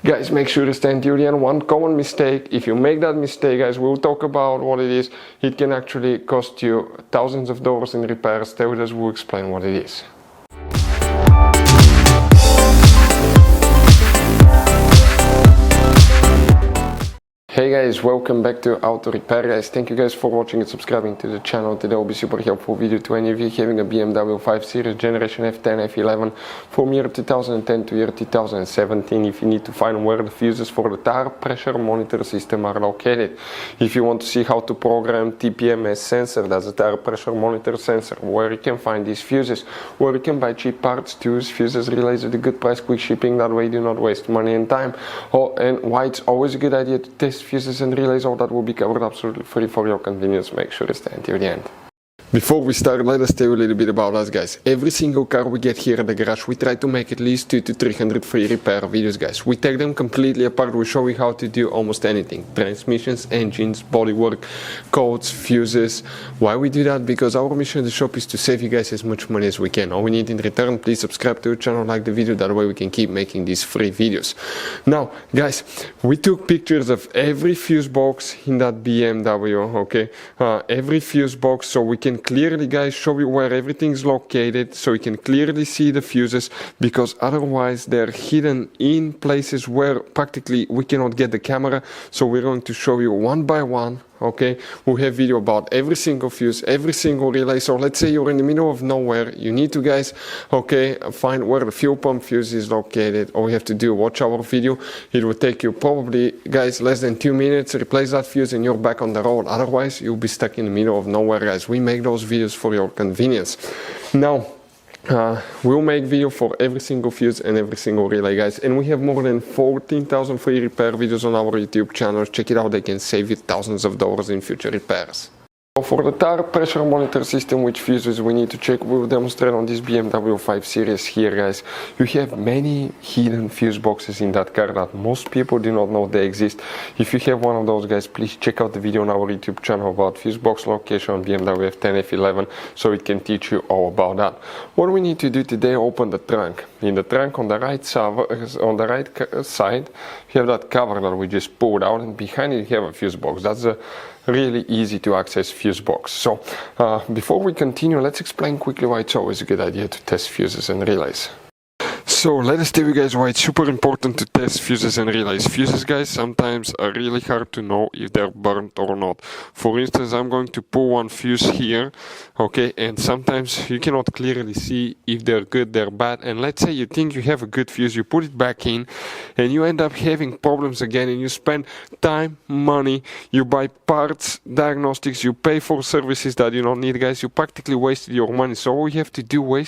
Guys, make sure to stay until the end. One common mistake, if you make that mistake, guys, we'll talk about what it is. It can actually cost you thousands of dollars in repairs. Stay with us, we'll explain what it is. Hey guys, welcome back to Auto Repair, guys. Thank you guys for watching and subscribing to the channel. Today will be super helpful video to any of you having a BMW 5 Series Generation F10 F11 from year 2010 to year 2017. If you need to find where the fuses for the tire pressure monitor system are located. If you want to see how to program TPMS sensor, that's a tire pressure monitor sensor, where you can find these fuses, where you can buy cheap parts, tools, fuses, relays at a good price, quick shipping, that way you do not waste money and time. And why it's always a good idea to test fuses and relays, all that will be covered absolutely free for your convenience. Make sure to stay until the end. Before we start, let us tell you a little bit about us, guys. Every single car we get here at the garage, we try to make at least 200 to 300 free repair videos, guys. We take them completely apart. We show you how to do almost anything. Transmissions, engines, bodywork, codes, fuses. Why we do that? Because our mission at the shop is to save you guys as much money as we can. All we need in return, please subscribe to the channel, like the video, that way we can keep making these free videos. Now, guys, we took pictures of every fuse box in that BMW, okay? Every fuse box, so we can clearly, guys, show you where everything is located, so you can clearly see the fuses, because otherwise they're hidden in places where practically we cannot get the camera. So we're going to show you one by one, okay? We have video about every single fuse, every single relay. So let's say you're in the middle of nowhere, you need to, guys, okay, find where the fuel pump fuse is located. All you have to do, watch our video. It will take you probably, guys, less than 2 minutes, replace that fuse and you're back on the road. Otherwise you'll be stuck in the middle of nowhere, guys. We make those videos for your convenience. Now, we'll make video for every single fuse and every single relay, guys, and we have more than 14,000 free repair videos on our YouTube channel. Check it out, they can save you thousands of dollars in future repairs. For the tire pressure monitor system, which fuses we need to check, we'll demonstrate on this BMW 5 Series here, guys. You have many hidden fuse boxes in that car that most people do not know they exist. If you have one of those, guys, please check out the video on our YouTube channel about fuse box location on BMW F10 F11, so it can teach you all about that. What we need to do today, open the trunk. In the trunk on the right side, you have that cover that we just pulled out, and behind it you have a fuse box. That's a really easy to access fuse box. So before we continue, let's explain quickly why it's always a good idea to test fuses and relays. So let us tell you guys why it's super important to test fuses and relays. Fuses, guys, sometimes are really hard to know if they're burnt or not. For instance, I'm going to pull one fuse here, okay, and sometimes you cannot clearly see if they're good, they're bad. And let's say you think you have a good fuse, you put it back in, and you end up having problems again, and you spend time, money, you buy parts, diagnostics, you pay for services that you don't need, guys. You practically wasted your money. So all you have to do,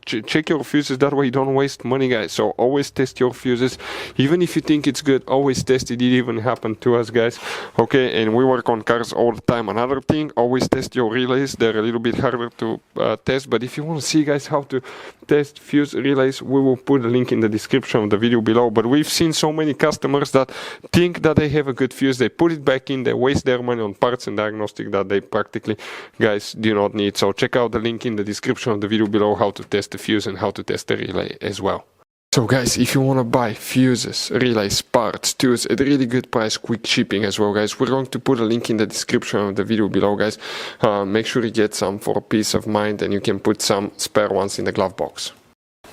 check your fuses, that way you don't waste money, guys. So always test your fuses, even if you think it's good. Always test it. It even happened to us, guys, okay? And we work on cars all the time. Another thing, always test your relays. They're a little bit harder to test, but if you want to see, guys, how to test fuse relays, we will put a link in the description of the video below. But we've seen so many customers that think that they have a good fuse, they put it back in, they waste their money on parts and diagnostic that they practically, guys, do not need. So check out the link in the description of the video below, how to test the fuse and how to test the relay as well. So guys, if you want to buy fuses, relays, parts, tools at a really good price, quick shipping as well, guys, we're going to put a link in the description of the video below, guys. Make sure you get some for peace of mind, and you can put some spare ones in the glove box.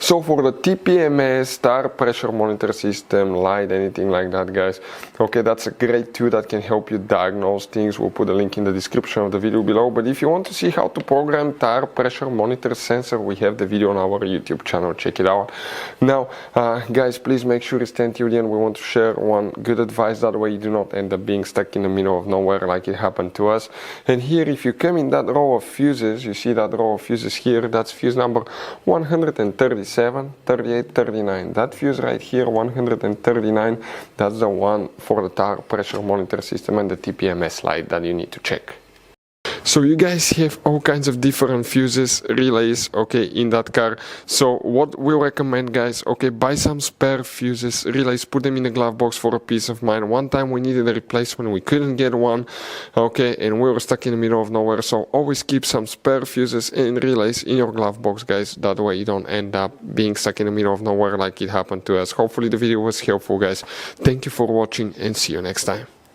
So for the TPMS, tire pressure monitor system, light, anything like that, guys, okay, that's a great tool that can help you diagnose things. We'll put a link in the description of the video below. But if you want to see how to program tire pressure monitor sensor, we have the video on our YouTube channel. Check it out. Now, guys, please make sure you stay until the end. We want to share one good advice, that way you do not end up being stuck in the middle of nowhere like it happened to us. And here, if you come in that row of fuses, you see that row of fuses here, that's fuse number 137, 38, 39. That fuse right here, 139, that's the one for the tire pressure monitor system and the TPMS light that you need to check. So you guys have all kinds of different fuses, relays, okay, in that car. So what we recommend, guys, okay, buy some spare fuses, relays, put them in the glove box for a peace of mind. One time we needed a replacement, we couldn't get one, okay, and we were stuck in the middle of nowhere. So always keep some spare fuses and relays in your glove box, guys. That way you don't end up being stuck in the middle of nowhere like it happened to us. Hopefully the video was helpful, guys. Thank you for watching and see you next time.